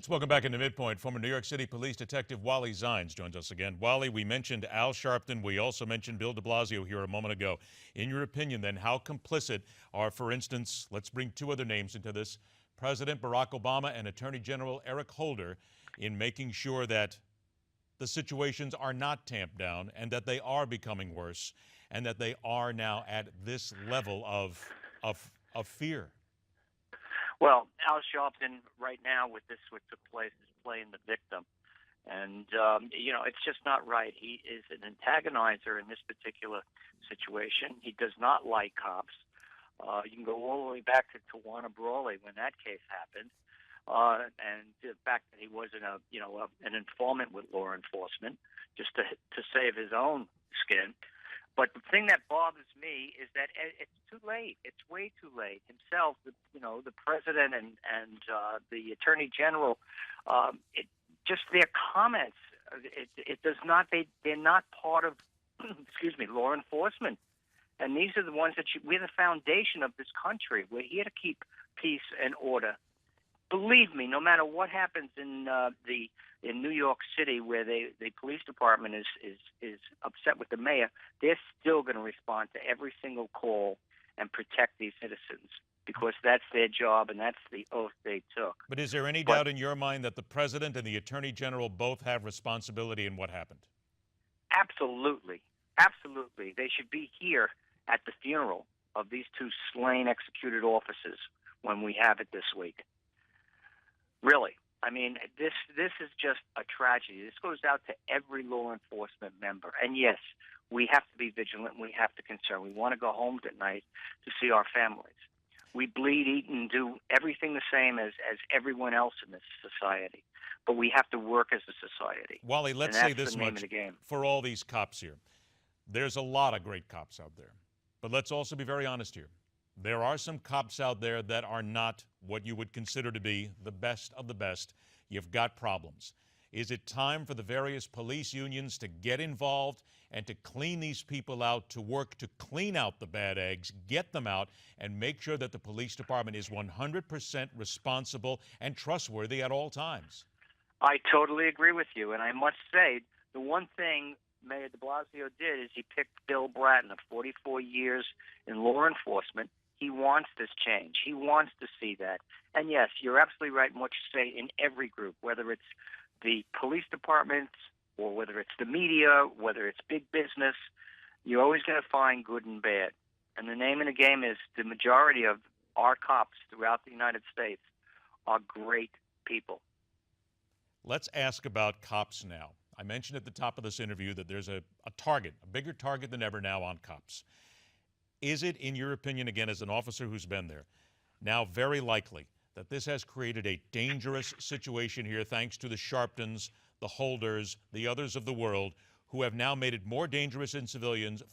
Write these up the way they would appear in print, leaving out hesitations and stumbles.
Let's welcome back into MidPoint. Former New York City Police Detective Wally Zeins joins us again. Wally, we mentioned Al Sharpton. We also mentioned Bill de Blasio here a moment ago. In your opinion, then, how complicit are, for instance, let's bring two other names into this, President Barack Obama and Attorney General Eric Holder, in making sure that the situations are not tamped down and that they are becoming worse and that they are now at this level of fear? Well, Al Sharpton right now with this, what took place, is playing the victim. And, it's just not right. He is an antagonizer in this particular situation. He does not like cops. You can go all the way back to Tawana Brawley when that case happened. And the fact that he was an informant with law enforcement just to save his own skin. But the thing that bothers me is that it's too late. It's way too late. Himself, the president and the attorney general, just their comments. It does not. They're not part of, law enforcement. And these are the ones that we're the foundation of this country. We're here to keep peace and order. Believe me, no matter what happens in New York City, where the police department is upset with the mayor, they're still going to respond to every single call and protect these citizens because that's their job and that's the oath they took. But is there any doubt in your mind that the president and the attorney general both have responsibility in what happened? Absolutely. Absolutely. They should be here at the funeral of these two slain, executed officers when we have it this week. Really. I mean, this is just a tragedy. This goes out to every law enforcement member. And yes, we have to be vigilant. We have to concern. We want to go home at night to see our families. We bleed, eat, and do everything the same as everyone else in this society. But we have to work as a society. Wally, let's say this much for all these cops here. There's a lot of great cops out there. But let's also be very honest here. There are some cops out there that are not what you would consider to be the best of the best. You've got problems. Is it time for the various police unions to get involved and to clean these people out, to work to clean out the bad eggs, get them out, and make sure that the police department is 100% responsible and trustworthy at all times? I totally agree with you. And I must say, the one thing Mayor de Blasio did is he picked Bill Bratton of 44 years in law enforcement. He wants this change. He wants to see that. And yes, you're absolutely right in what you say in every group, whether it's the police departments or whether it's the media, whether it's big business, you're always going to find good and bad. And the name of the game is the majority of our cops throughout the United States are great people. Let's ask about cops now. I mentioned at the top of this interview that there's a target, a bigger target than ever now on cops. Is it, in your opinion, again, as an officer who's been there, now very likely that this has created a dangerous situation here thanks to the Sharptons, the Holders, the others of the world who have now made it more dangerous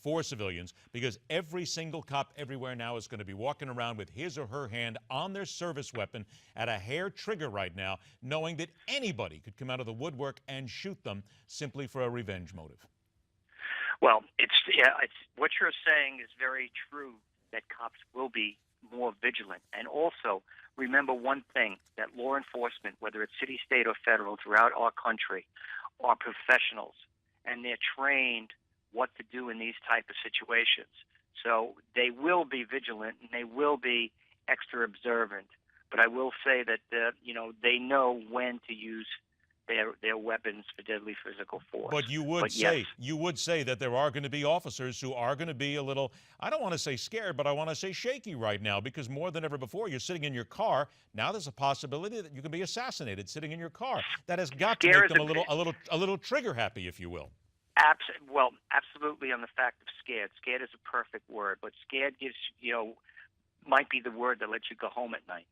for civilians because every single cop everywhere now is going to be walking around with his or her hand on their service weapon at a hair trigger right now, knowing that anybody could come out of the woodwork and shoot them simply for a revenge motive? Well, it's what you're saying is very true, that cops will be more vigilant. And also, remember one thing, that law enforcement, whether it's city, state, or federal, throughout our country, are professionals, and they're trained what to do in these type of situations. So they will be vigilant, and they will be extra observant. But I will say that, they know when to use their weapons for deadly physical force. But you would say that there are going to be officers who are going to be a little, I don't want to say scared, but I want to say shaky right now, because more than ever before, you're sitting in your car. Now there's a possibility that you can be assassinated sitting in your car. That has got to make them a little trigger happy, if you will. Absolutely on the fact of scared. Scared is a perfect word, but scared gives, might be the word that lets you go home at night.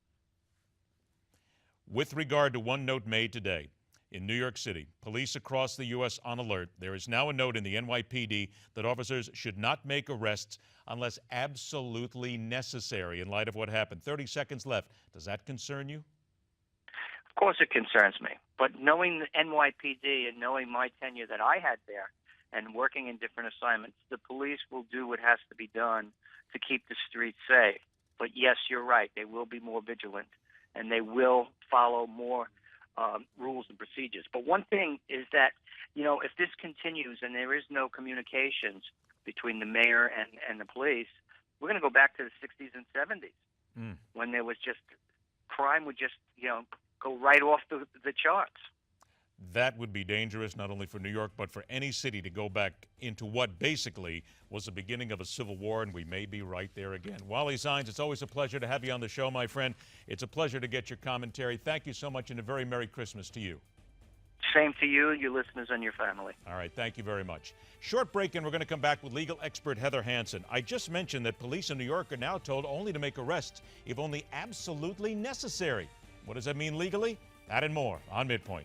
With regard to one note made today, in New York City, police across the U.S. on alert. There is now a note in the NYPD that officers should not make arrests unless absolutely necessary in light of what happened. 30 seconds left. Does that concern you? Of course it concerns me. But knowing the NYPD and knowing my tenure that I had there and working in different assignments, the police will do what has to be done to keep the streets safe. But yes, you're right. They will be more vigilant, and they will follow more rules and procedures. But one thing is that, if this continues and there is no communications between the mayor and the police, we're going to go back to the 60s and 70s when there was just crime would just, go right off the charts. That would be dangerous, not only for New York, but for any city to go back into what basically was the beginning of a civil war, and we may be right there again. Wally Zeins, it's always a pleasure to have you on the show, my friend. It's a pleasure to get your commentary. Thank you so much, and a very Merry Christmas to you. Same to you, your listeners, and your family. All right, thank you very much. Short break, and we're going to come back with legal expert Heather Hansen. I just mentioned that police in New York are now told only to make arrests if only absolutely necessary. What does that mean legally? That and more on MidPoint.